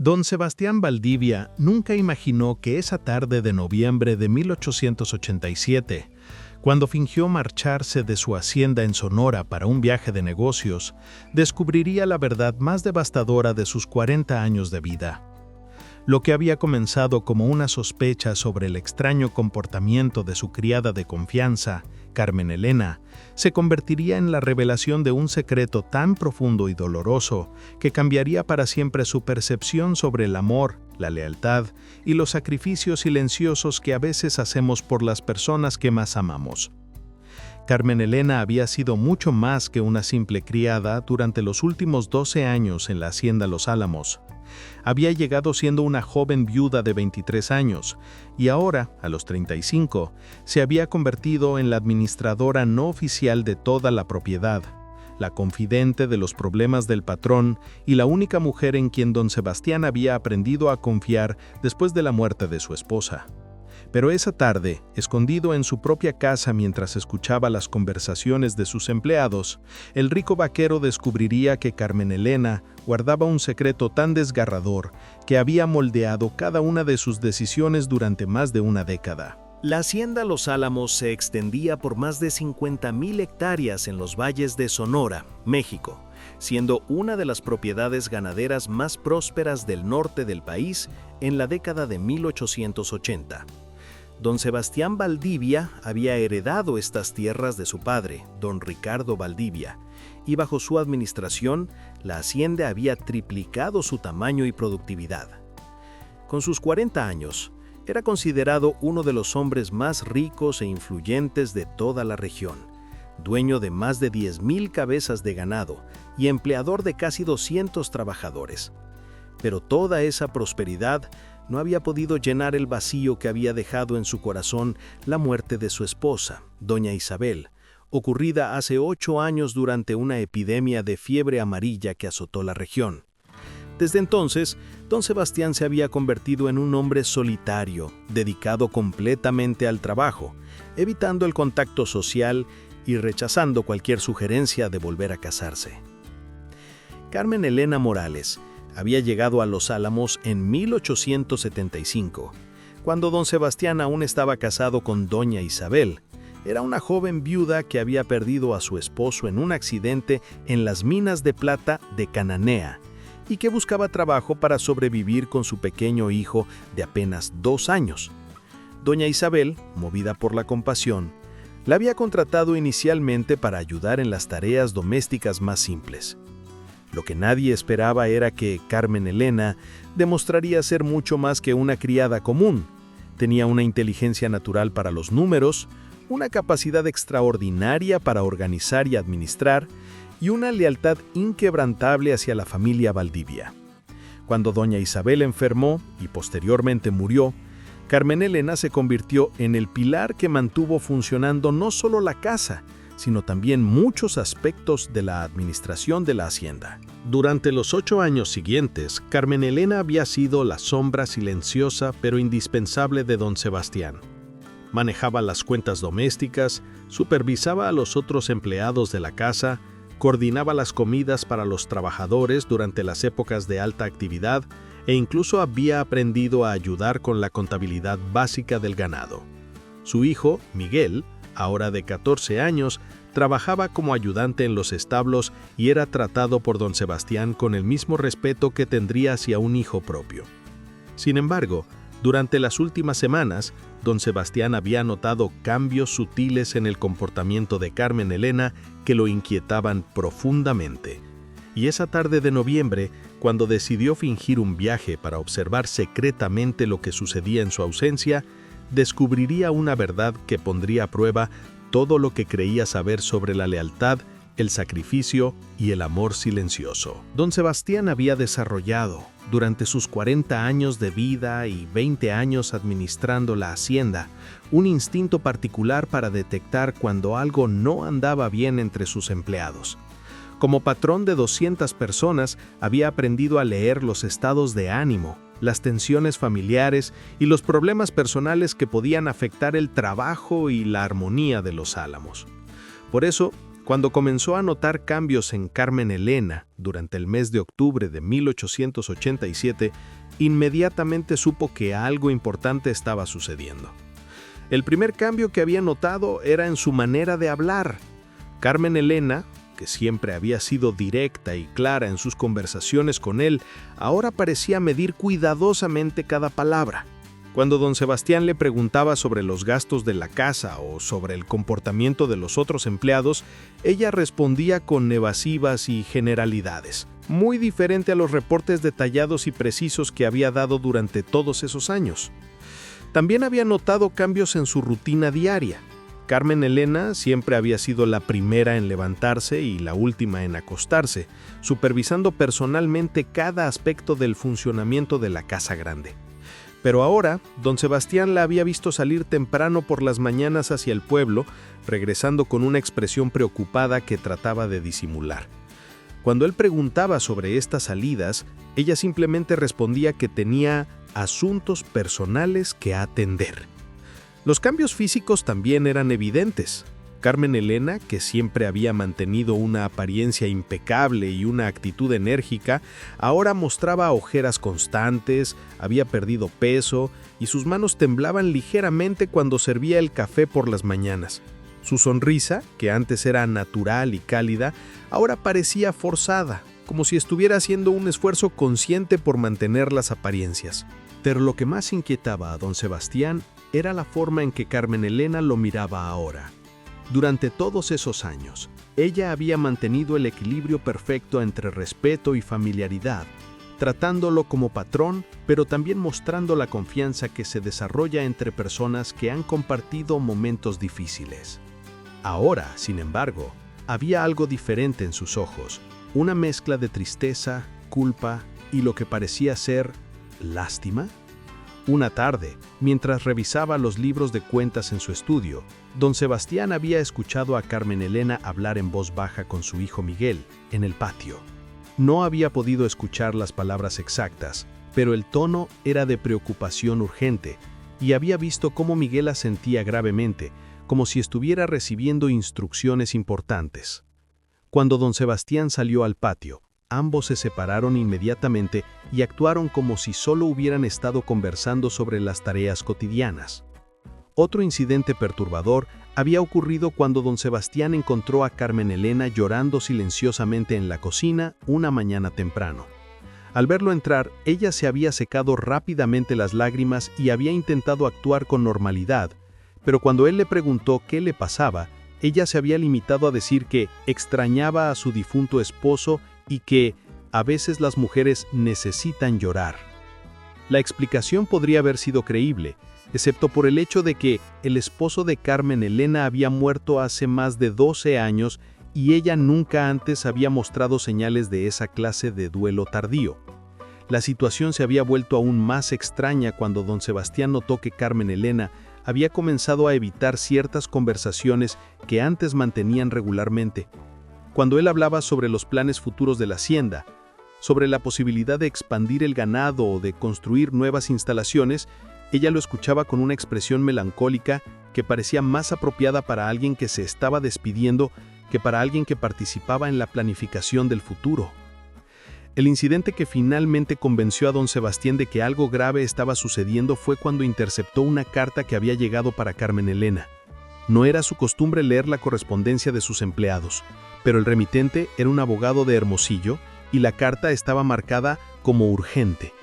Don Sebastián Valdivia nunca imaginó que esa tarde de noviembre de 1887, cuando fingió marcharse de su hacienda en Sonora para un viaje de negocios, descubriría la verdad más devastadora de sus 40 años de vida. Lo que había comenzado como una sospecha sobre el extraño comportamiento de su criada de confianza, Carmen Elena, se convertiría en la revelación de un secreto tan profundo y doloroso que cambiaría para siempre su percepción sobre el amor, la lealtad y los sacrificios silenciosos que a veces hacemos por las personas que más amamos. Carmen Elena había sido mucho más que una simple criada durante los últimos 12 años en la hacienda Los Álamos. Había llegado siendo una joven viuda de 23 años y ahora, a los 35, se había convertido en la administradora no oficial de toda la propiedad, la confidente de los problemas del patrón y la única mujer en quien don Sebastián había aprendido a confiar después de la muerte de su esposa. Pero esa tarde, escondido en su propia casa mientras escuchaba las conversaciones de sus empleados, el rico vaquero descubriría que Carmen Elena guardaba un secreto tan desgarrador que había moldeado cada una de sus decisiones durante más de una década. La hacienda Los Álamos se extendía por más de 50,000 hectáreas en los valles de Sonora, México, siendo una de las propiedades ganaderas más prósperas del norte del país en la década de 1880. Don Sebastián Valdivia había heredado estas tierras de su padre, don Ricardo Valdivia, y bajo su administración, la hacienda había triplicado su tamaño y productividad. Con sus 40 años, era considerado uno de los hombres más ricos e influyentes de toda la región, dueño de más de 10,000 cabezas de ganado y empleador de casi 200 trabajadores. Pero toda esa prosperidad no había podido llenar el vacío que había dejado en su corazón la muerte de su esposa, doña Isabel, ocurrida hace 8 años durante una epidemia de fiebre amarilla que azotó la región. Desde entonces, don Sebastián se había convertido en un hombre solitario, dedicado completamente al trabajo, evitando el contacto social y rechazando cualquier sugerencia de volver a casarse. Carmen Elena Morales había llegado a Los Álamos en 1875, cuando don Sebastián aún estaba casado con doña Isabel. Era una joven viuda que había perdido a su esposo en un accidente en las minas de plata de Cananea y que buscaba trabajo para sobrevivir con su pequeño hijo de apenas 2 años. Doña Isabel, movida por la compasión, la había contratado inicialmente para ayudar en las tareas domésticas más simples. Lo que nadie esperaba era que Carmen Elena demostraría ser mucho más que una criada común. Tenía una inteligencia natural para los números, una capacidad extraordinaria para organizar y administrar, y una lealtad inquebrantable hacia la familia Valdivia. Cuando doña Isabel enfermó y posteriormente murió, Carmen Elena se convirtió en el pilar que mantuvo funcionando no solo la casa, sino también muchos aspectos de la administración de la hacienda. Durante los 8 años siguientes, Carmen Elena había sido la sombra silenciosa pero indispensable de don Sebastián. Manejaba las cuentas domésticas, supervisaba a los otros empleados de la casa, coordinaba las comidas para los trabajadores durante las épocas de alta actividad e incluso había aprendido a ayudar con la contabilidad básica del ganado. Su hijo, Miguel, ahora de 14 años, trabajaba como ayudante en los establos y era tratado por don Sebastián con el mismo respeto que tendría hacia un hijo propio. Sin embargo, durante las últimas semanas, don Sebastián había notado cambios sutiles en el comportamiento de Carmen Elena que lo inquietaban profundamente. Y esa tarde de noviembre, cuando decidió fingir un viaje para observar secretamente lo que sucedía en su ausencia, descubriría una verdad que pondría a prueba todo lo que creía saber sobre la lealtad, el sacrificio y el amor silencioso. Don Sebastián había desarrollado, durante sus 40 años de vida y 20 años administrando la hacienda, un instinto particular para detectar cuando algo no andaba bien entre sus empleados. Como patrón de 200 personas, había aprendido a leer los estados de ánimo, las tensiones familiares y los problemas personales que podían afectar el trabajo y la armonía de Los Álamos. Por eso, Cuando comenzó a notar cambios en Carmen Elena durante el mes de octubre de 1887, inmediatamente supo que algo importante estaba sucediendo. El primer cambio que había notado era en su manera de hablar. Carmen Elena, que siempre había sido directa y clara en sus conversaciones con él, ahora parecía medir cuidadosamente cada palabra. Cuando don Sebastián le preguntaba sobre los gastos de la casa o sobre el comportamiento de los otros empleados, ella respondía con evasivas y generalidades, muy diferente a los reportes detallados y precisos que había dado durante todos esos años. También había notado cambios en su rutina diaria. Carmen Elena siempre había sido la primera en levantarse y la última en acostarse, supervisando personalmente cada aspecto del funcionamiento de la casa grande. Pero ahora, don Sebastián la había visto salir temprano por las mañanas hacia el pueblo, regresando con una expresión preocupada que trataba de disimular. Cuando él preguntaba sobre estas salidas, ella simplemente respondía que tenía asuntos personales que atender. Los cambios físicos también eran evidentes. Carmen Elena, que siempre había mantenido una apariencia impecable y una actitud enérgica, ahora mostraba ojeras constantes, había perdido peso y sus manos temblaban ligeramente cuando servía el café por las mañanas. Su sonrisa, que antes era natural y cálida, ahora parecía forzada, como si estuviera haciendo un esfuerzo consciente por mantener las apariencias. Pero lo que más inquietaba a don Sebastián era la forma en que Carmen Elena lo miraba ahora. Durante todos esos años, ella había mantenido el equilibrio perfecto entre respeto y familiaridad, tratándolo como patrón, pero también mostrando la confianza que se desarrolla entre personas que han compartido momentos difíciles. Ahora, sin embargo, había algo diferente en sus ojos, una mezcla de tristeza, culpa y lo que parecía ser lástima. Una tarde, mientras revisaba los libros de cuentas en su estudio, don Sebastián había escuchado a Carmen Elena hablar en voz baja con su hijo Miguel, en el patio. No había podido escuchar las palabras exactas, pero el tono era de preocupación urgente, y había visto cómo Miguel asentía gravemente, como si estuviera recibiendo instrucciones importantes. Cuando don Sebastián salió al patio, ambos se separaron inmediatamente y actuaron como si solo hubieran estado conversando sobre las tareas cotidianas. Otro incidente perturbador había ocurrido cuando don Sebastián encontró a Carmen Elena llorando silenciosamente en la cocina una mañana temprano. Al verlo entrar, ella se había secado rápidamente las lágrimas y había intentado actuar con normalidad, pero cuando él le preguntó qué le pasaba, ella se había limitado a decir que extrañaba a su difunto esposo y que a veces las mujeres necesitan llorar. La explicación podría haber sido creíble, excepto por el hecho de que el esposo de Carmen Elena había muerto hace más de 12 años y ella nunca antes había mostrado señales de esa clase de duelo tardío. La situación se había vuelto aún más extraña cuando don Sebastián notó que Carmen Elena había comenzado a evitar ciertas conversaciones que antes mantenían regularmente. Cuando él hablaba sobre los planes futuros de la hacienda, sobre la posibilidad de expandir el ganado o de construir nuevas instalaciones, ella lo escuchaba con una expresión melancólica que parecía más apropiada para alguien que se estaba despidiendo que para alguien que participaba en la planificación del futuro. El incidente que finalmente convenció a don Sebastián de que algo grave estaba sucediendo fue cuando interceptó una carta que había llegado para Carmen Elena. No era su costumbre leer la correspondencia de sus empleados, pero el remitente era un abogado de Hermosillo y la carta estaba marcada como urgente.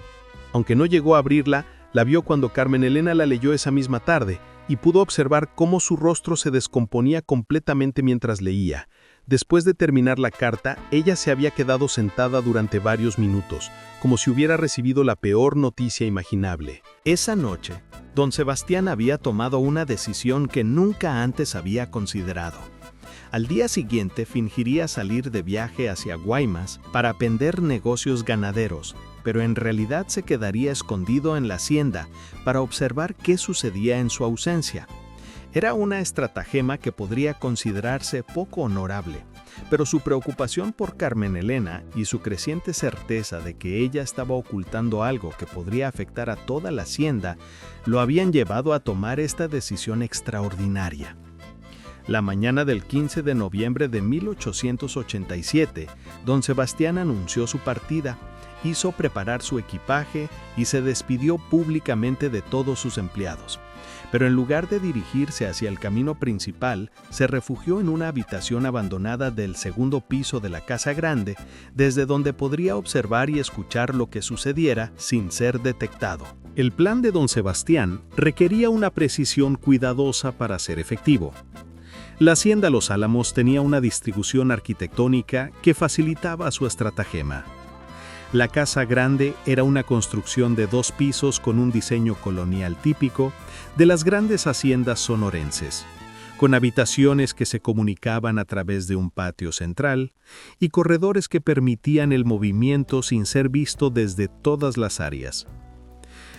Aunque no llegó a abrirla, la vio cuando Carmen Elena la leyó esa misma tarde y pudo observar cómo su rostro se descomponía completamente mientras leía. Después de terminar la carta, ella se había quedado sentada durante varios minutos, como si hubiera recibido la peor noticia imaginable. Esa noche, don Sebastián había tomado una decisión que nunca antes había considerado. Al día siguiente fingiría salir de viaje hacia Guaymas para aprender negocios ganaderos, pero en realidad se quedaría escondido en la hacienda para observar qué sucedía en su ausencia. Era una estratagema que podría considerarse poco honorable, pero su preocupación por Carmen Elena y su creciente certeza de que ella estaba ocultando algo que podría afectar a toda la hacienda lo habían llevado a tomar esta decisión extraordinaria. La mañana del 15 de noviembre de 1887, don Sebastián anunció su partida, hizo preparar su equipaje y se despidió públicamente de todos sus empleados. Pero en lugar de dirigirse hacia el camino principal, se refugió en una habitación abandonada del segundo piso de la Casa Grande, desde donde podría observar y escuchar lo que sucediera sin ser detectado. El plan de don Sebastián requería una precisión cuidadosa para ser efectivo. La hacienda Los Álamos tenía una distribución arquitectónica que facilitaba su estratagema. La Casa Grande era una construcción de 2 pisos con un diseño colonial típico de las grandes haciendas sonorenses, con habitaciones que se comunicaban a través de un patio central y corredores que permitían el movimiento sin ser visto desde todas las áreas.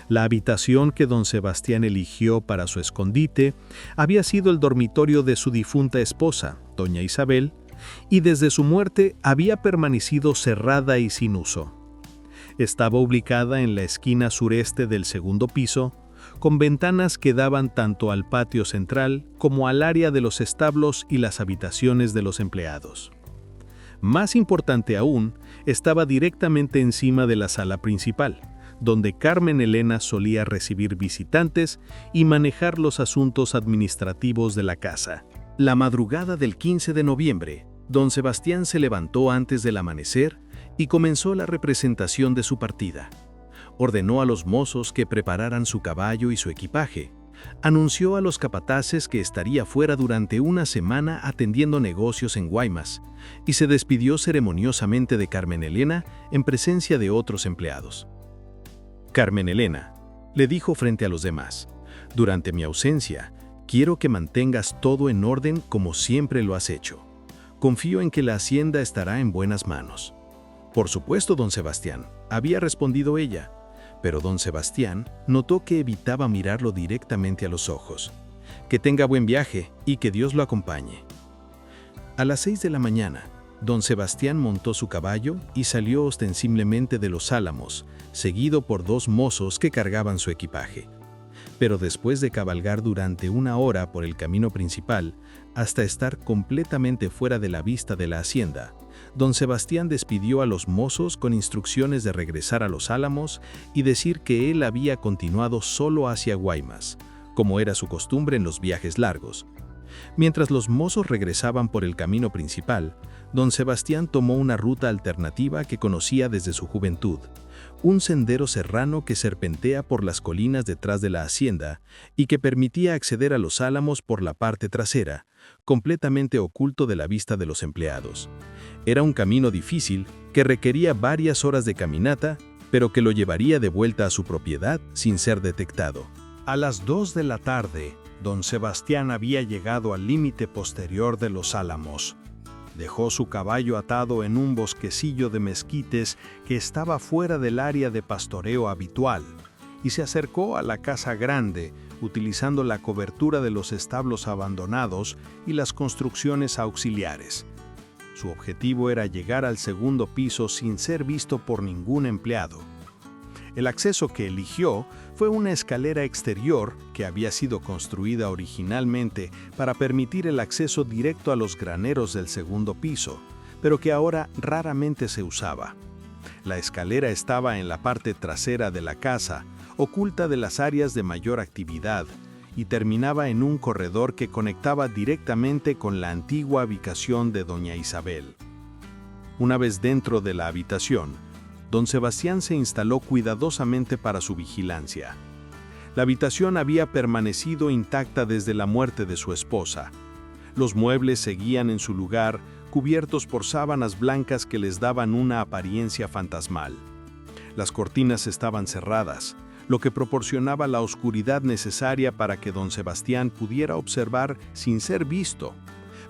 La habitación que don Sebastián eligió para su escondite había sido el dormitorio de su difunta esposa, doña Isabel, y desde su muerte había permanecido cerrada y sin uso. Estaba ubicada en la esquina sureste del segundo piso, con ventanas que daban tanto al patio central como al área de los establos y las habitaciones de los empleados. Más importante aún, estaba directamente encima de la sala principal, donde Carmen Elena solía recibir visitantes y manejar los asuntos administrativos de la casa. La madrugada del 15 de noviembre, don Sebastián se levantó antes del amanecer y comenzó la representación de su partida. Ordenó a los mozos que prepararan su caballo y su equipaje. Anunció a los capataces que estaría fuera durante una semana atendiendo negocios en Guaymas y se despidió ceremoniosamente de Carmen Elena en presencia de otros empleados. Carmen Elena, le dijo frente a los demás, durante mi ausencia, quiero que mantengas todo en orden como siempre lo has hecho. Confío en que la hacienda estará en buenas manos. Por supuesto, don Sebastián, había respondido ella, pero don Sebastián notó que evitaba mirarlo directamente a los ojos. Que tenga buen viaje y que Dios lo acompañe. A las 6 de la mañana, don Sebastián montó su caballo y salió ostensiblemente de Los Álamos, seguido por 2 mozos que cargaban su equipaje. Pero después de cabalgar durante 1 hora por el camino principal, hasta estar completamente fuera de la vista de la hacienda, don Sebastián despidió a los mozos con instrucciones de regresar a Los Álamos y decir que él había continuado solo hacia Guaymas, como era su costumbre en los viajes largos. Mientras los mozos regresaban por el camino principal, don Sebastián tomó una ruta alternativa que conocía desde su juventud, un sendero serrano que serpentea por las colinas detrás de la hacienda y que permitía acceder a Los Álamos por la parte trasera, completamente oculto de la vista de los empleados. Era un camino difícil que requería varias horas de caminata, pero que lo llevaría de vuelta a su propiedad sin ser detectado. A las 2 de la tarde, don Sebastián había llegado al límite posterior de Los Álamos. Dejó su caballo atado en un bosquecillo de mezquites que estaba fuera del área de pastoreo habitual y se acercó a la Casa Grande, utilizando la cobertura de los establos abandonados y las construcciones auxiliares. Su objetivo era llegar al segundo piso sin ser visto por ningún empleado. El acceso que eligió fue una escalera exterior que había sido construida originalmente para permitir el acceso directo a los graneros del segundo piso, pero que ahora raramente se usaba. La escalera estaba en la parte trasera de la casa, oculta de las áreas de mayor actividad, y terminaba en un corredor que conectaba directamente con la antigua habitación de doña Isabel. Una vez dentro de la habitación, don Sebastián se instaló cuidadosamente para su vigilancia. La habitación había permanecido intacta desde la muerte de su esposa. Los muebles seguían en su lugar, cubiertos por sábanas blancas que les daban una apariencia fantasmal. Las cortinas estaban cerradas, lo que proporcionaba la oscuridad necesaria para que don Sebastián pudiera observar sin ser visto,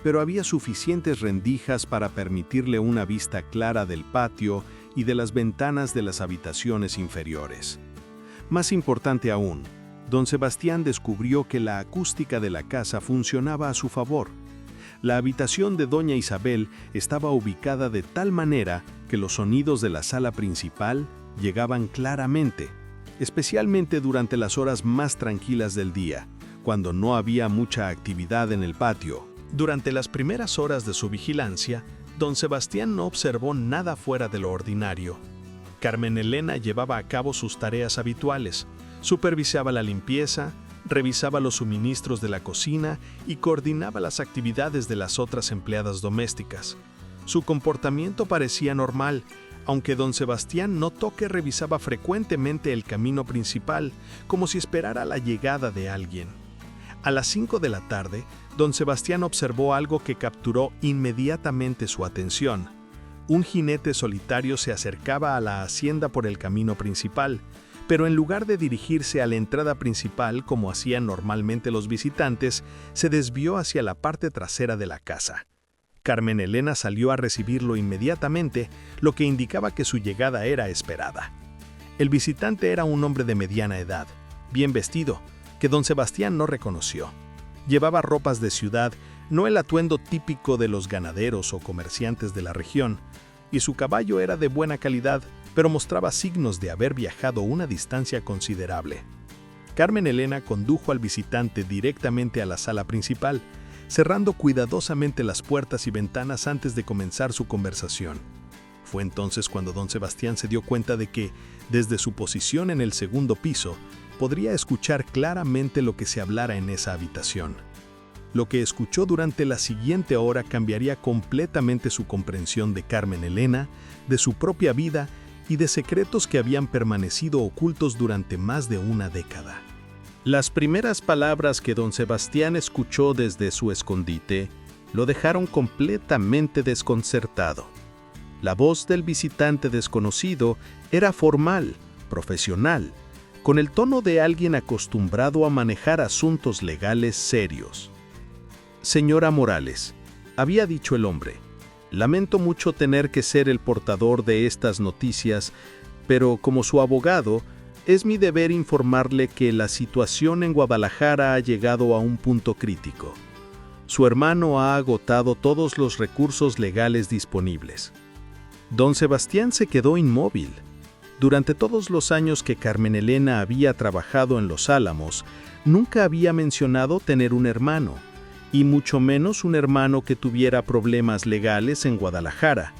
pero había suficientes rendijas para permitirle una vista clara del patio y de las ventanas de las habitaciones inferiores. Más importante aún, don Sebastián descubrió que la acústica de la casa funcionaba a su favor. La habitación de doña Isabel estaba ubicada de tal manera que los sonidos de la sala principal llegaban claramente, especialmente durante las horas más tranquilas del día, cuando no había mucha actividad en el patio, Durante las primeras horas de su vigilancia, don Sebastián no observó nada fuera de lo ordinario. Carmen Elena llevaba a cabo sus tareas habituales, supervisaba la limpieza, revisaba los suministros de la cocina y coordinaba las actividades de las otras empleadas domésticas. Su comportamiento parecía normal, aunque don Sebastián notó que revisaba frecuentemente el camino principal, como si esperara la llegada de alguien. A las 5 de la tarde, don Sebastián observó algo que capturó inmediatamente su atención. Un jinete solitario se acercaba a la hacienda por el camino principal, pero en lugar de dirigirse a la entrada principal como hacían normalmente los visitantes, se desvió hacia la parte trasera de la casa. Carmen Elena salió a recibirlo inmediatamente, lo que indicaba que su llegada era esperada. El visitante era un hombre de mediana edad, bien vestido, que don Sebastián no reconoció. Llevaba ropas de ciudad, no el atuendo típico de los ganaderos o comerciantes de la región, y su caballo era de buena calidad, pero mostraba signos de haber viajado una distancia considerable. Carmen Elena condujo al visitante directamente a la sala principal, cerrando cuidadosamente las puertas y ventanas antes de comenzar su conversación. Fue entonces cuando don Sebastián se dio cuenta de que, desde su posición en el segundo piso, podría escuchar claramente lo que se hablara en esa habitación. Lo que escuchó durante la siguiente hora cambiaría completamente su comprensión de Carmen Elena, de su propia vida y de secretos que habían permanecido ocultos durante más de una década. Las primeras palabras que don Sebastián escuchó desde su escondite lo dejaron completamente desconcertado. La voz del visitante desconocido era formal, profesional, con el tono de alguien acostumbrado a manejar asuntos legales serios. «Señora Morales», había dicho el hombre, «lamento mucho tener que ser el portador de estas noticias, pero como su abogado, es mi deber informarle que la situación en Guadalajara ha llegado a un punto crítico. Su hermano ha agotado todos los recursos legales disponibles». Don Sebastián se quedó inmóvil. Durante todos los años que Carmen Elena había trabajado en Los Álamos, nunca había mencionado tener un hermano, y mucho menos un hermano que tuviera problemas legales en Guadalajara.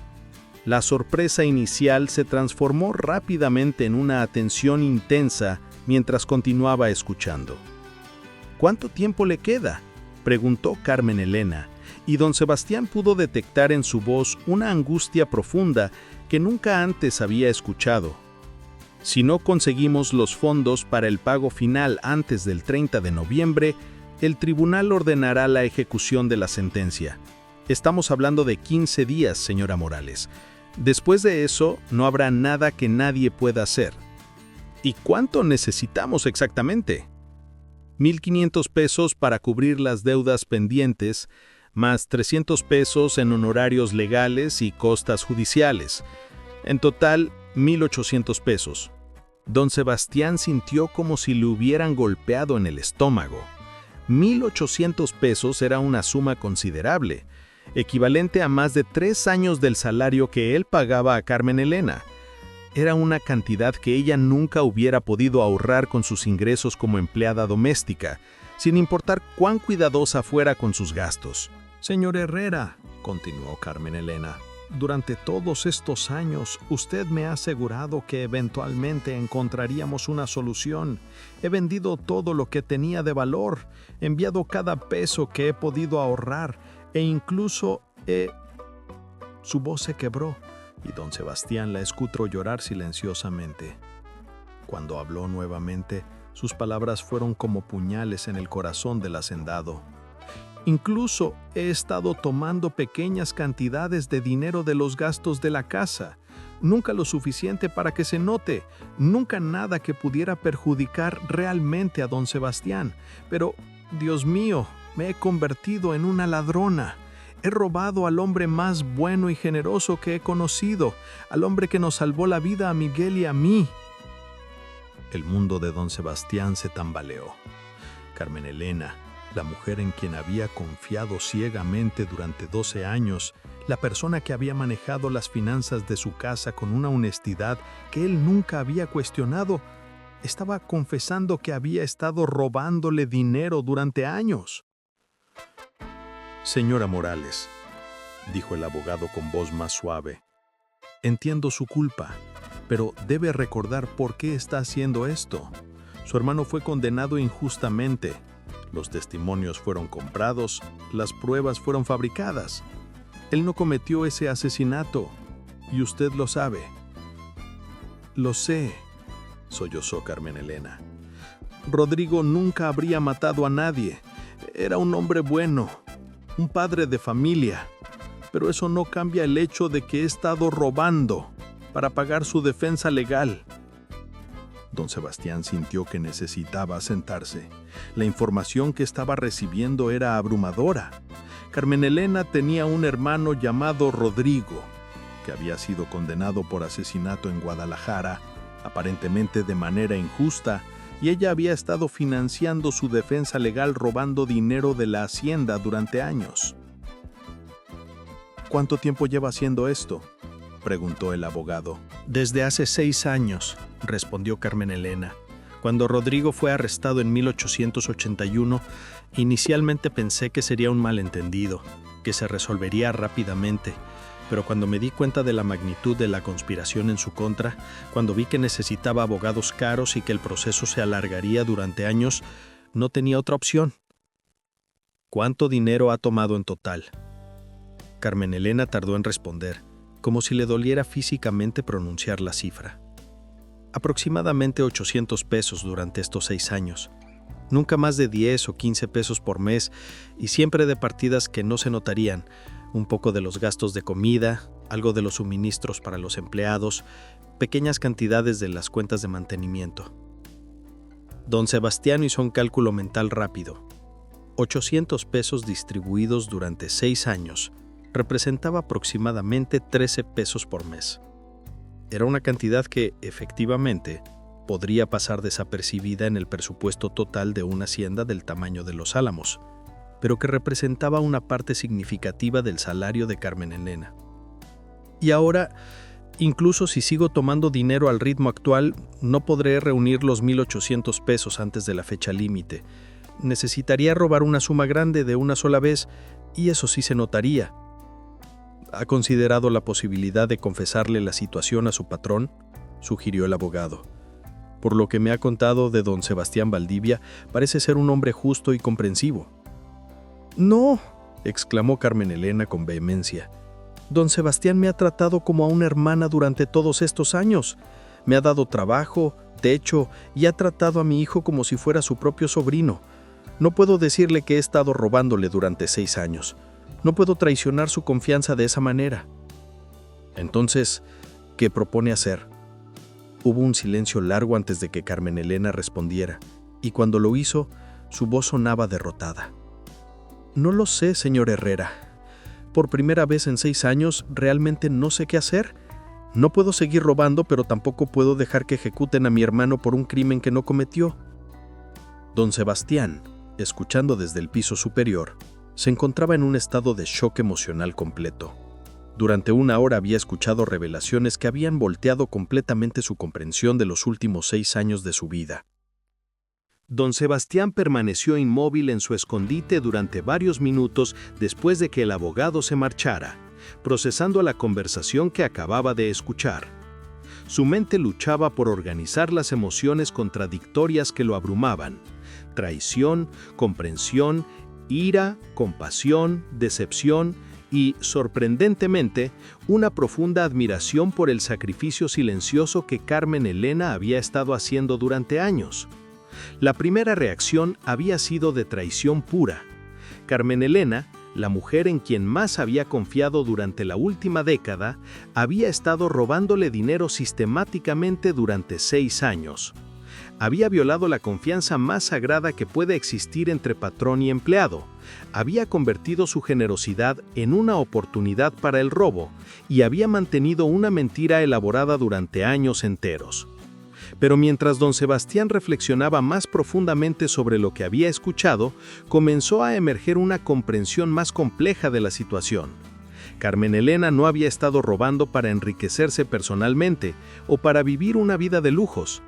La sorpresa inicial se transformó rápidamente en una atención intensa mientras continuaba escuchando. «¿Cuánto tiempo le queda?», preguntó Carmen Elena, y don Sebastián pudo detectar en su voz una angustia profunda que nunca antes había escuchado. «Si no conseguimos los fondos para el pago final antes del 30 de noviembre, el tribunal ordenará la ejecución de la sentencia. Estamos hablando de 15 días, señora Morales. Después de eso, no habrá nada que nadie pueda hacer». «¿Y cuánto necesitamos exactamente?». «1,500 pesos para cubrir las deudas pendientes, más 300 pesos en honorarios legales y costas judiciales. En total, 1,800 pesos». Don Sebastián sintió como si le hubieran golpeado en el estómago. 1,800 pesos era una suma considerable, equivalente a más de 3 años del salario que él pagaba a Carmen Elena. Era una cantidad que ella nunca hubiera podido ahorrar con sus ingresos como empleada doméstica, sin importar cuán cuidadosa fuera con sus gastos. «Señor Herrera», continuó Carmen Elena, «durante todos estos años usted me ha asegurado que eventualmente encontraríamos una solución. He vendido todo lo que tenía de valor, enviado cada peso que he podido ahorrar e incluso he...». Su voz se quebró y don Sebastián la escuchó llorar silenciosamente. Cuando habló nuevamente, sus palabras fueron como puñales en el corazón del hacendado. «Incluso he estado tomando pequeñas cantidades de dinero de los gastos de la casa. Nunca lo suficiente para que se note, nunca nada que pudiera perjudicar realmente a don Sebastián. Pero, Dios mío, me he convertido en una ladrona. He robado al hombre más bueno y generoso que he conocido, al hombre que nos salvó la vida a Miguel y a mí». El mundo de don Sebastián se tambaleó. Carmen Elena, la mujer en quien había confiado ciegamente durante 12 años, la persona que había manejado las finanzas de su casa con una honestidad que él nunca había cuestionado, estaba confesando que había estado robándole dinero durante años. Señora Morales, dijo el abogado con voz más suave, entiendo su culpa, pero debe recordar por qué está haciendo esto. Su hermano fue condenado injustamente. Los testimonios fueron comprados, las pruebas fueron fabricadas. Él no cometió ese asesinato, y usted lo sabe. Lo sé, sollozó Carmen Elena. Rodrigo nunca habría matado a nadie. Era un hombre bueno, un padre de familia. Pero eso no cambia el hecho de que he estado robando para pagar su defensa legal. Don Sebastián sintió que necesitaba sentarse. La información que estaba recibiendo era abrumadora. Carmen Elena tenía un hermano llamado Rodrigo, que había sido condenado por asesinato en Guadalajara, aparentemente de manera injusta, y ella había estado financiando su defensa legal robando dinero de la hacienda durante años. ¿Cuánto tiempo lleva haciendo esto?, preguntó el abogado. Desde hace 6 años, respondió Carmen Elena. Cuando Rodrigo fue arrestado en 1881, inicialmente pensé que sería un malentendido, que se resolvería rápidamente, pero cuando me di cuenta de la magnitud de la conspiración en su contra, cuando vi que necesitaba abogados caros y que el proceso se alargaría durante años, no tenía otra opción. ¿Cuánto dinero ha tomado en total? Carmen Elena tardó en responder, como si le doliera físicamente pronunciar la cifra. Aproximadamente 800 pesos durante estos 6 años. Nunca más de 10 o 15 pesos por mes, y siempre de partidas que no se notarían, un poco de los gastos de comida, algo de los suministros para los empleados, pequeñas cantidades de las cuentas de mantenimiento. Don Sebastián hizo un cálculo mental rápido. 800 pesos distribuidos durante 6 años representaba aproximadamente 13 pesos por mes. Era una cantidad que, efectivamente, podría pasar desapercibida en el presupuesto total de una hacienda del tamaño de Los Álamos, pero que representaba una parte significativa del salario de Carmen Elena. Y ahora, incluso si sigo tomando dinero al ritmo actual, no podré reunir los 1,800 pesos antes de la fecha límite. Necesitaría robar una suma grande de una sola vez, y eso sí se notaría. ¿Ha considerado la posibilidad de confesarle la situación a su patrón?, sugirió el abogado. Por lo que me ha contado de don Sebastián Valdivia, parece ser un hombre justo y comprensivo. «No», exclamó Carmen Elena con vehemencia. «Don Sebastián me ha tratado como a una hermana durante todos estos años. Me ha dado trabajo, techo y ha tratado a mi hijo como si fuera su propio sobrino. No puedo decirle que he estado robándole durante 6 años. No puedo traicionar su confianza de esa manera». «Entonces, ¿qué propone hacer?». Hubo un silencio largo antes de que Carmen Elena respondiera, y cuando lo hizo, su voz sonaba derrotada. «No lo sé, señor Herrera. Por primera vez en 6 años, realmente no sé qué hacer. No puedo seguir robando, pero tampoco puedo dejar que ejecuten a mi hermano por un crimen que no cometió». Don Sebastián, escuchando desde el piso superior, se encontraba en un estado de shock emocional completo. Durante 1 hora había escuchado revelaciones que habían volteado completamente su comprensión de los últimos 6 años de su vida. Don Sebastián permaneció inmóvil en su escondite durante varios minutos después de que el abogado se marchara, procesando la conversación que acababa de escuchar. Su mente luchaba por organizar las emociones contradictorias que lo abrumaban: traición, comprensión, ira, compasión, decepción y, sorprendentemente, una profunda admiración por el sacrificio silencioso que Carmen Elena había estado haciendo durante años. La primera reacción había sido de traición pura. Carmen Elena, la mujer en quien más había confiado durante la última década, había estado robándole dinero sistemáticamente durante 6 años. Había violado la confianza más sagrada que puede existir entre patrón y empleado. Había convertido su generosidad en una oportunidad para el robo y había mantenido una mentira elaborada durante años enteros. Pero mientras don Sebastián reflexionaba más profundamente sobre lo que había escuchado, comenzó a emerger una comprensión más compleja de la situación. Carmen Elena no había estado robando para enriquecerse personalmente o para vivir una vida de lujos.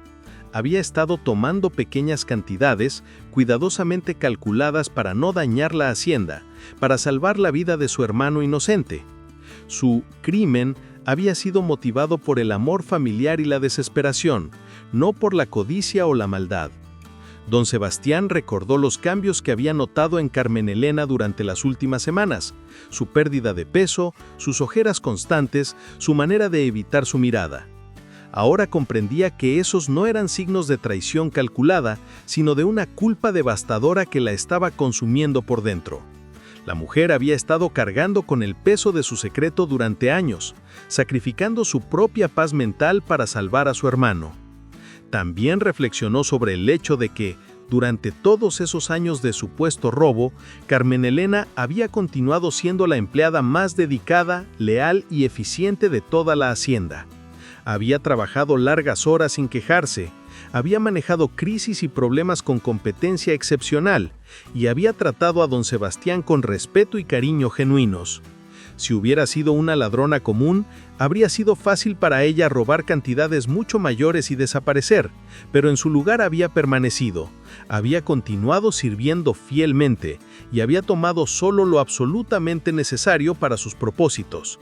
había estado tomando pequeñas cantidades, cuidadosamente calculadas para no dañar la hacienda, para salvar la vida de su hermano inocente. Su crimen había sido motivado por el amor familiar y la desesperación, no por la codicia o la maldad. Don Sebastián recordó los cambios que había notado en Carmen Elena durante las últimas semanas, su pérdida de peso, sus ojeras constantes, su manera de evitar su mirada. Ahora comprendía que esos no eran signos de traición calculada, sino de una culpa devastadora que la estaba consumiendo por dentro. La mujer había estado cargando con el peso de su secreto durante años, sacrificando su propia paz mental para salvar a su hermano. También reflexionó sobre el hecho de que, durante todos esos años de supuesto robo, Carmen Elena había continuado siendo la empleada más dedicada, leal y eficiente de toda la hacienda. Había trabajado largas horas sin quejarse, había manejado crisis y problemas con competencia excepcional, y había tratado a don Sebastián con respeto y cariño genuinos. Si hubiera sido una ladrona común, habría sido fácil para ella robar cantidades mucho mayores y desaparecer, pero en su lugar había permanecido, había continuado sirviendo fielmente y había tomado solo lo absolutamente necesario para sus propósitos.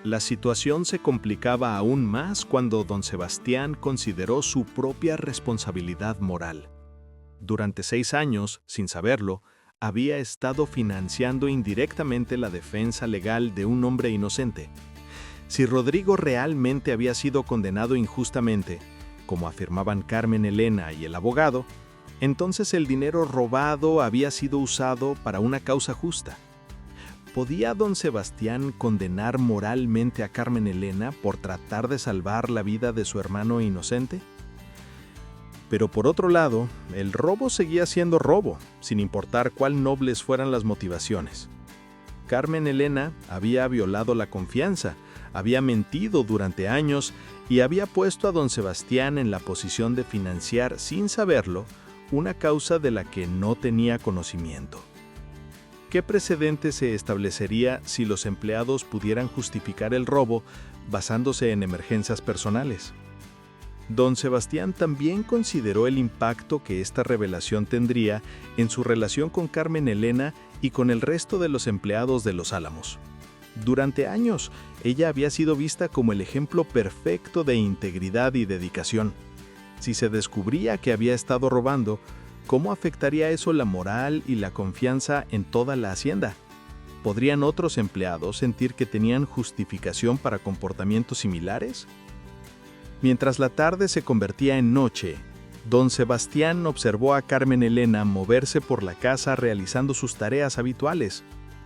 La situación se complicaba aún más cuando don Sebastián consideró su propia responsabilidad moral. Durante 6 años, sin saberlo, había estado financiando indirectamente la defensa legal de un hombre inocente. Si Rodrigo realmente había sido condenado injustamente, como afirmaban Carmen Elena y el abogado, entonces el dinero robado había sido usado para una causa justa. ¿Podía don Sebastián condenar moralmente a Carmen Elena por tratar de salvar la vida de su hermano inocente? Pero por otro lado, el robo seguía siendo robo, sin importar cuán nobles fueran las motivaciones. Carmen Elena había violado la confianza, había mentido durante años y había puesto a don Sebastián en la posición de financiar, sin saberlo, una causa de la que no tenía conocimiento. ¿Qué precedente se establecería si los empleados pudieran justificar el robo basándose en emergencias personales? Don Sebastián también consideró el impacto que esta revelación tendría en su relación con Carmen Elena y con el resto de los empleados de Los Álamos. Durante años, ella había sido vista como el ejemplo perfecto de integridad y dedicación. Si se descubría que había estado robando, ¿cómo afectaría eso la moral y la confianza en toda la hacienda? ¿Podrían otros empleados sentir que tenían justificación para comportamientos similares? Mientras la tarde se convertía en noche, don Sebastián observó a Carmen Elena moverse por la casa realizando sus tareas habituales,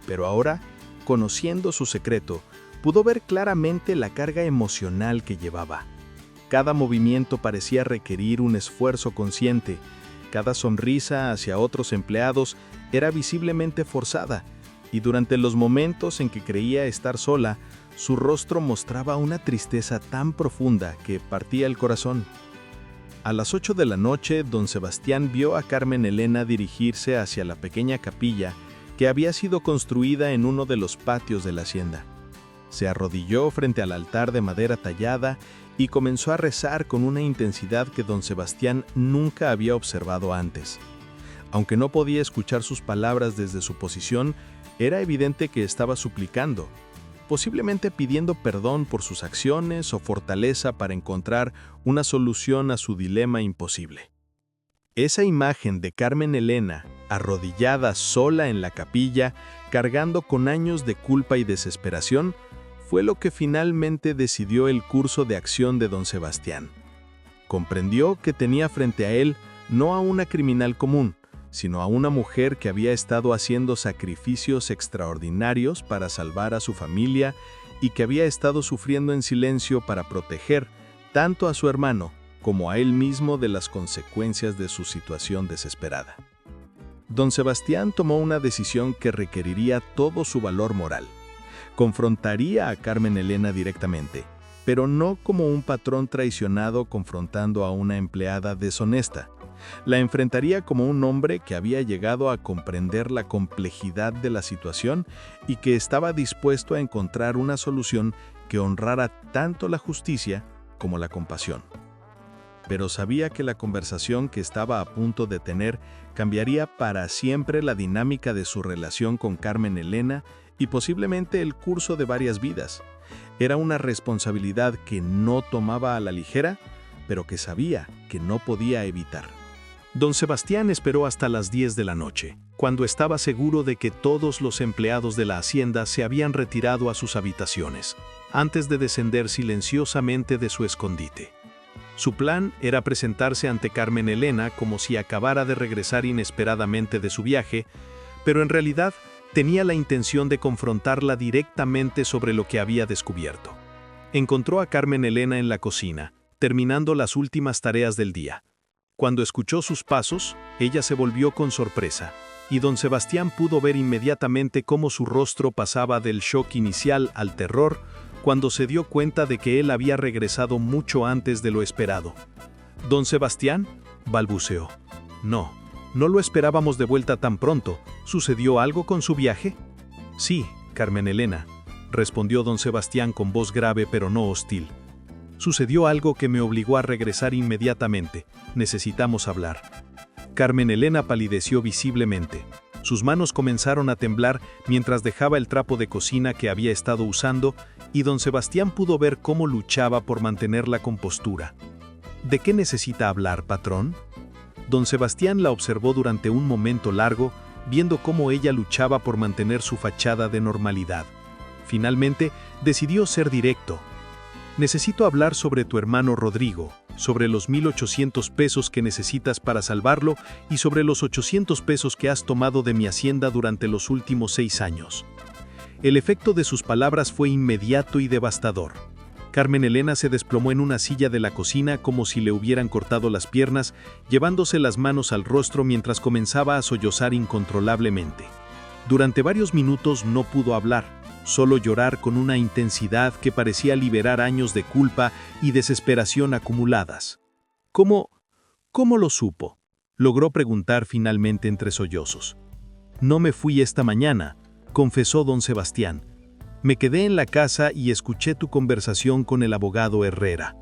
pero ahora, conociendo su secreto, pudo ver claramente la carga emocional que llevaba. Cada movimiento parecía requerir un esfuerzo consciente, cada sonrisa hacia otros empleados era visiblemente forzada, y durante los momentos en que creía estar sola, su rostro mostraba una tristeza tan profunda que partía el corazón. A las 8 de la noche, don Sebastián vio a Carmen Elena dirigirse hacia la pequeña capilla que había sido construida en uno de los patios de la hacienda. Se arrodilló frente al altar de madera tallada y comenzó a rezar con una intensidad que don Sebastián nunca había observado antes. Aunque no podía escuchar sus palabras desde su posición, era evidente que estaba suplicando, posiblemente pidiendo perdón por sus acciones o fortaleza para encontrar una solución a su dilema imposible. Esa imagen de Carmen Elena, arrodillada sola en la capilla, cargando con años de culpa y desesperación, fue lo que finalmente decidió el curso de acción de don Sebastián. Comprendió que tenía frente a él no a una criminal común, sino a una mujer que había estado haciendo sacrificios extraordinarios para salvar a su familia y que había estado sufriendo en silencio para proteger tanto a su hermano como a él mismo de las consecuencias de su situación desesperada. Don Sebastián tomó una decisión que requeriría todo su valor moral. Confrontaría a Carmen Elena directamente, pero no como un patrón traicionado confrontando a una empleada deshonesta. La enfrentaría como un hombre que había llegado a comprender la complejidad de la situación y que estaba dispuesto a encontrar una solución que honrara tanto la justicia como la compasión. pero sabía que la conversación que estaba a punto de tener cambiaría para siempre la dinámica de su relación con Carmen Elena y posiblemente el curso de varias vidas. Era una responsabilidad que no tomaba a la ligera, pero que sabía que no podía evitar. Don Sebastián esperó hasta las 10 de la noche, cuando estaba seguro de que todos los empleados de la hacienda se habían retirado a sus habitaciones, antes de descender silenciosamente de su escondite. Su plan era presentarse ante Carmen Elena como si acabara de regresar inesperadamente de su viaje, pero en realidad tenía la intención de confrontarla directamente sobre lo que había descubierto. Encontró a Carmen Elena en la cocina, terminando las últimas tareas del día. Cuando escuchó sus pasos, ella se volvió con sorpresa, y don Sebastián pudo ver inmediatamente cómo su rostro pasaba del shock inicial al terror cuando se dio cuenta de que él había regresado mucho antes de lo esperado. «¿Don Sebastián?», balbuceó. «No, no lo esperábamos de vuelta tan pronto. ¿Sucedió algo con su viaje?». «Sí, Carmen Elena», respondió don Sebastián con voz grave pero no hostil. «Sucedió algo que me obligó a regresar inmediatamente. Necesitamos hablar». Carmen Elena palideció visiblemente. Sus manos comenzaron a temblar mientras dejaba el trapo de cocina que había estado usando, y don Sebastián pudo ver cómo luchaba por mantener la compostura. «¿De qué necesita hablar, patrón?». Don Sebastián la observó durante un momento largo, viendo cómo ella luchaba por mantener su fachada de normalidad. Finalmente, decidió ser directo. «Necesito hablar sobre tu hermano Rodrigo, sobre los 1,800 pesos que necesitas para salvarlo y sobre los 800 pesos que has tomado de mi hacienda durante los últimos 6 años». El efecto de sus palabras fue inmediato y devastador. Carmen Elena se desplomó en una silla de la cocina como si le hubieran cortado las piernas, llevándose las manos al rostro mientras comenzaba a sollozar incontrolablemente. Durante varios minutos no pudo hablar, solo llorar con una intensidad que parecía liberar años de culpa y desesperación acumuladas. ¿Cómo lo supo?», logró preguntar finalmente entre sollozos. «No me fui esta mañana», confesó don Sebastián. «Me quedé en la casa y escuché tu conversación con el abogado Herrera».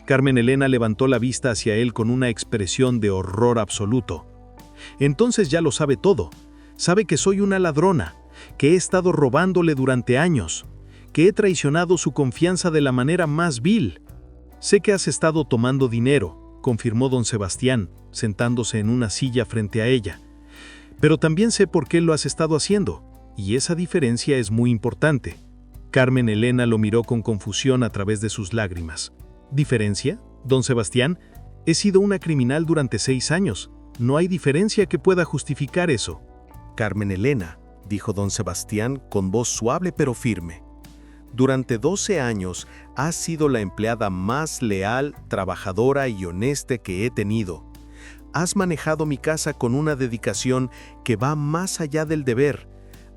Carmen Elena levantó la vista hacia él con una expresión de horror absoluto. «Entonces ya lo sabe todo. Sabe que soy una ladrona, que he estado robándole durante años, que he traicionado su confianza de la manera más vil». «Sé que has estado tomando dinero», confirmó don Sebastián, sentándose en una silla frente a ella. «Pero también sé por qué lo has estado haciendo, y esa diferencia es muy importante». Carmen Elena lo miró con confusión a través de sus lágrimas. «¿Diferencia, don Sebastián? He sido una criminal durante 6 años. No hay diferencia que pueda justificar eso». «Carmen Elena», dijo don Sebastián con voz suave pero firme, «durante 12 años has sido la empleada más leal, trabajadora y honesta que he tenido. Has manejado mi casa con una dedicación que va más allá del deber.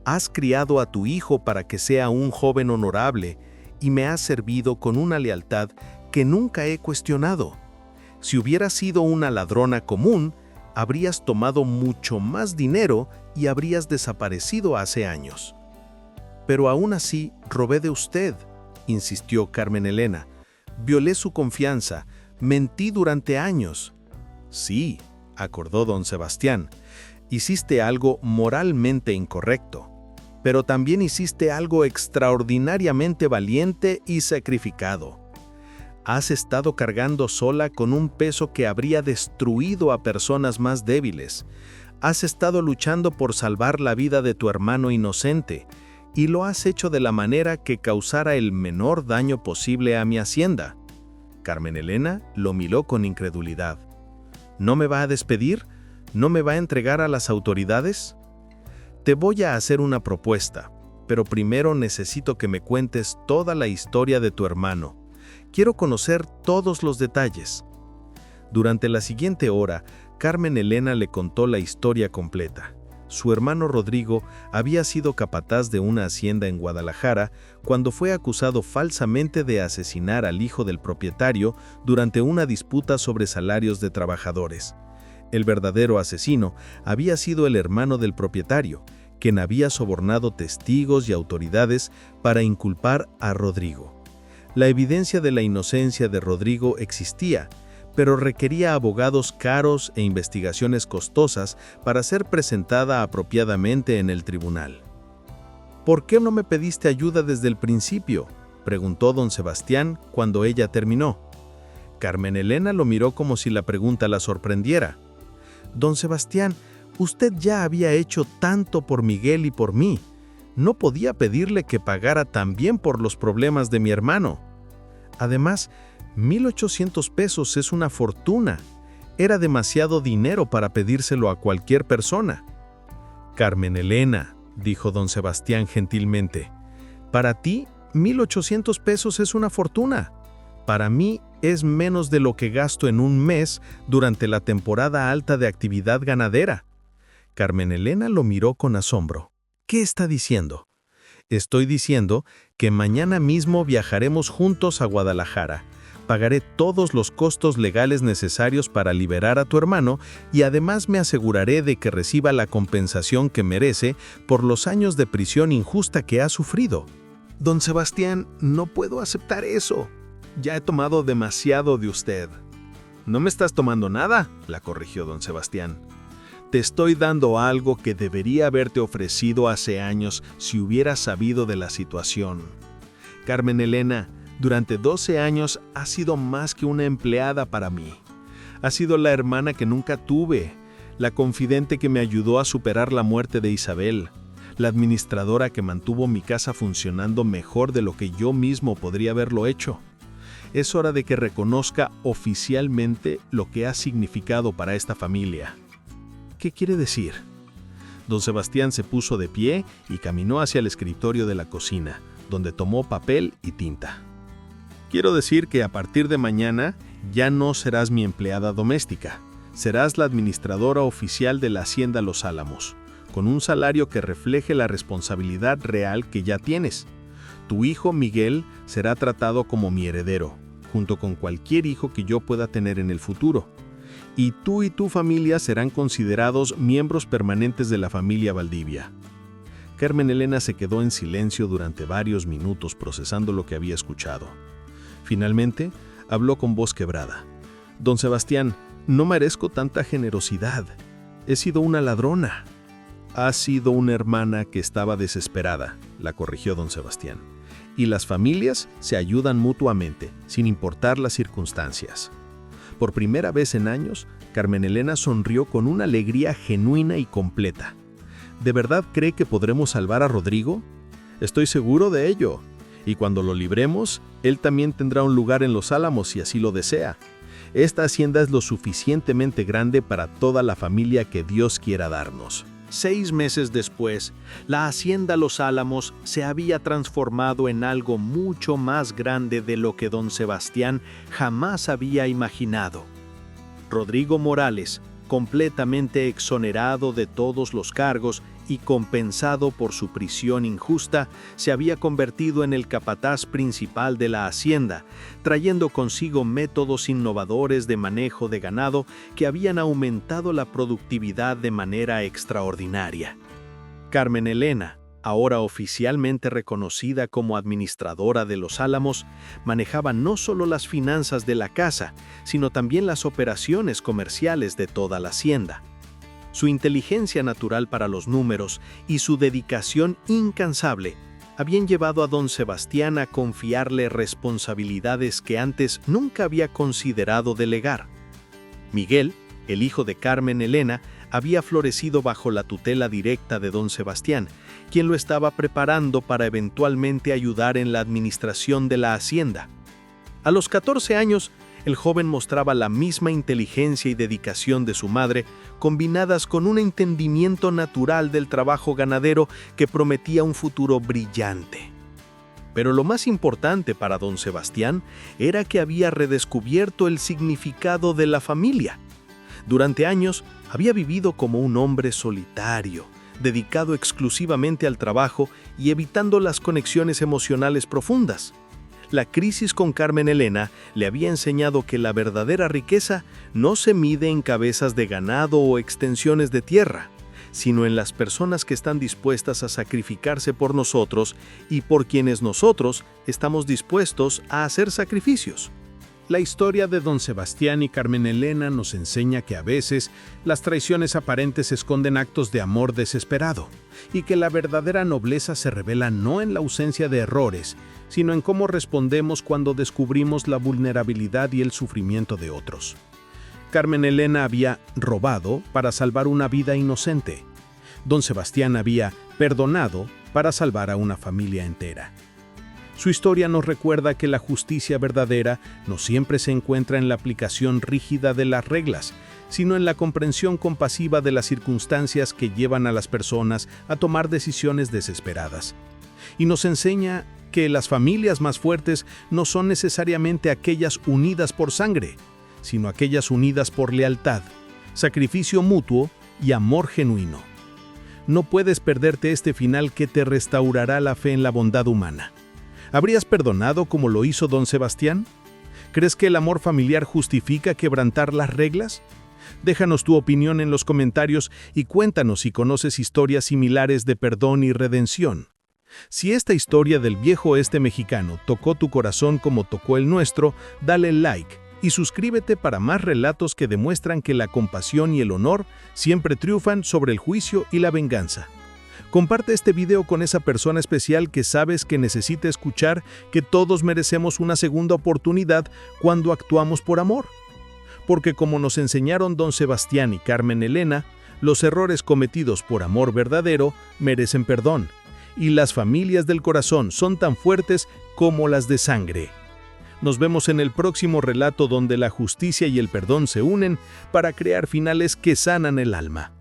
Has criado a tu hijo para que sea un joven honorable y me has servido con una lealtad que nunca he cuestionado. Si hubieras sido una ladrona común, habrías tomado mucho más dinero y habrías desaparecido hace años». «Pero aún así robé de usted», insistió Carmen Elena. «Violé su confianza, mentí durante años». «Sí», acordó don Sebastián, «hiciste algo moralmente incorrecto, pero también hiciste algo extraordinariamente valiente y sacrificado. Has estado cargando sola con un peso que habría destruido a personas más débiles. Has estado luchando por salvar la vida de tu hermano inocente, y lo has hecho de la manera que causara el menor daño posible a mi hacienda». Carmen Elena lo miró con incredulidad. «¿No me va a despedir? ¿No me va a entregar a las autoridades?». «Te voy a hacer una propuesta, pero primero necesito que me cuentes toda la historia de tu hermano. Quiero conocer todos los detalles». Durante la siguiente hora, Carmen Elena le contó la historia completa. Su hermano Rodrigo había sido capataz de una hacienda en Guadalajara cuando fue acusado falsamente de asesinar al hijo del propietario durante una disputa sobre salarios de trabajadores. El verdadero asesino había sido el hermano del propietario, quien había sobornado testigos y autoridades para inculpar a Rodrigo. La evidencia de la inocencia de Rodrigo existía, pero requería abogados caros e investigaciones costosas para ser presentada apropiadamente en el tribunal. ¿Por qué no me pediste ayuda desde el principio?, preguntó don Sebastián cuando ella terminó. Carmen Elena lo miró como si la pregunta la sorprendiera. Don Sebastián, usted ya había hecho tanto por Miguel y por mí. No podía pedirle que pagara también por los problemas de mi hermano. Además, 1,800 pesos es una fortuna. Era demasiado dinero para pedírselo a cualquier persona. Carmen Elena, dijo don Sebastián gentilmente, para ti, 1,800 pesos es una fortuna. Para mí es menos de lo que gasto en un mes durante la temporada alta de actividad ganadera. Carmen Elena lo miró con asombro. ¿Qué está diciendo? Estoy diciendo que mañana mismo viajaremos juntos a Guadalajara. Pagaré todos los costos legales necesarios para liberar a tu hermano y además me aseguraré de que reciba la compensación que merece por los años de prisión injusta que ha sufrido. Don Sebastián, no puedo aceptar eso. Ya he tomado demasiado de usted. No me estás tomando nada, la corrigió don Sebastián. Te estoy dando algo que debería haberte ofrecido hace años si hubieras sabido de la situación. Carmen Elena, durante 12 años has sido más que una empleada para mí. Has sido la hermana que nunca tuve, la confidente que me ayudó a superar la muerte de Isabel, la administradora que mantuvo mi casa funcionando mejor de lo que yo mismo podría haberlo hecho. Es hora de que reconozca oficialmente lo que ha significado para esta familia. ¿Qué quiere decir? Don Sebastián se puso de pie y caminó hacia el escritorio de la cocina, donde tomó papel y tinta. Quiero decir que a partir de mañana ya no serás mi empleada doméstica. Serás la administradora oficial de la Hacienda Los Álamos, con un salario que refleje la responsabilidad real que ya tienes. Tu hijo Miguel será tratado como mi heredero, junto con cualquier hijo que yo pueda tener en el futuro. Y tú y tu familia serán considerados miembros permanentes de la familia Valdivia. Carmen Elena se quedó en silencio durante varios minutos procesando lo que había escuchado. Finalmente, habló con voz quebrada. Don Sebastián, no merezco tanta generosidad. He sido una ladrona. Has sido una hermana que estaba desesperada, la corrigió don Sebastián. Y las familias se ayudan mutuamente, sin importar las circunstancias. Por primera vez en años, Carmen Elena sonrió con una alegría genuina y completa. ¿De verdad cree que podremos salvar a Rodrigo? Estoy seguro de ello. Y cuando lo libremos, él también tendrá un lugar en Los Álamos si así lo desea. Esta hacienda es lo suficientemente grande para toda la familia que Dios quiera darnos. 6 meses después, la Hacienda Los Álamos se había transformado en algo mucho más grande de lo que don Sebastián jamás había imaginado. Rodrigo Morales, completamente exonerado de todos los cargos y compensado por su prisión injusta, se había convertido en el capataz principal de la hacienda, trayendo consigo métodos innovadores de manejo de ganado que habían aumentado la productividad de manera extraordinaria. Carmen Elena, ahora oficialmente reconocida como administradora de Los Álamos, manejaba no solo las finanzas de la casa, sino también las operaciones comerciales de toda la hacienda. Su inteligencia natural para los números y su dedicación incansable habían llevado a don Sebastián a confiarle responsabilidades que antes nunca había considerado delegar. Miguel, el hijo de Carmen Elena, había florecido bajo la tutela directa de don Sebastián, quien lo estaba preparando para eventualmente ayudar en la administración de la hacienda. A los 14 años, el joven mostraba la misma inteligencia y dedicación de su madre, combinadas con un entendimiento natural del trabajo ganadero que prometía un futuro brillante. Pero lo más importante para don Sebastián era que había redescubierto el significado de la familia. Durante años, había vivido como un hombre solitario, dedicado exclusivamente al trabajo y evitando las conexiones emocionales profundas. La crisis con Carmen Elena le había enseñado que la verdadera riqueza no se mide en cabezas de ganado o extensiones de tierra, sino en las personas que están dispuestas a sacrificarse por nosotros y por quienes nosotros estamos dispuestos a hacer sacrificios. La historia de don Sebastián y Carmen Elena nos enseña que a veces las traiciones aparentes esconden actos de amor desesperado y que la verdadera nobleza se revela no en la ausencia de errores, sino en cómo respondemos cuando descubrimos la vulnerabilidad y el sufrimiento de otros. Carmen Elena había robado para salvar una vida inocente. Don Sebastián había perdonado para salvar a una familia entera. Su historia nos recuerda que la justicia verdadera no siempre se encuentra en la aplicación rígida de las reglas, sino en la comprensión compasiva de las circunstancias que llevan a las personas a tomar decisiones desesperadas. Y nos enseña que las familias más fuertes no son necesariamente aquellas unidas por sangre, sino aquellas unidas por lealtad, sacrificio mutuo y amor genuino. No puedes perderte este final que te restaurará la fe en la bondad humana. ¿Habrías perdonado como lo hizo don Sebastián? ¿Crees que el amor familiar justifica quebrantar las reglas? Déjanos tu opinión en los comentarios y cuéntanos si conoces historias similares de perdón y redención. Si esta historia del viejo oeste mexicano tocó tu corazón como tocó el nuestro, dale like y suscríbete para más relatos que demuestran que la compasión y el honor siempre triunfan sobre el juicio y la venganza. Comparte este video con esa persona especial que sabes que necesita escuchar que todos merecemos una segunda oportunidad cuando actuamos por amor. Porque como nos enseñaron don Sebastián y Carmen Elena, los errores cometidos por amor verdadero merecen perdón, y las familias del corazón son tan fuertes como las de sangre. Nos vemos en el próximo relato donde la justicia y el perdón se unen para crear finales que sanan el alma.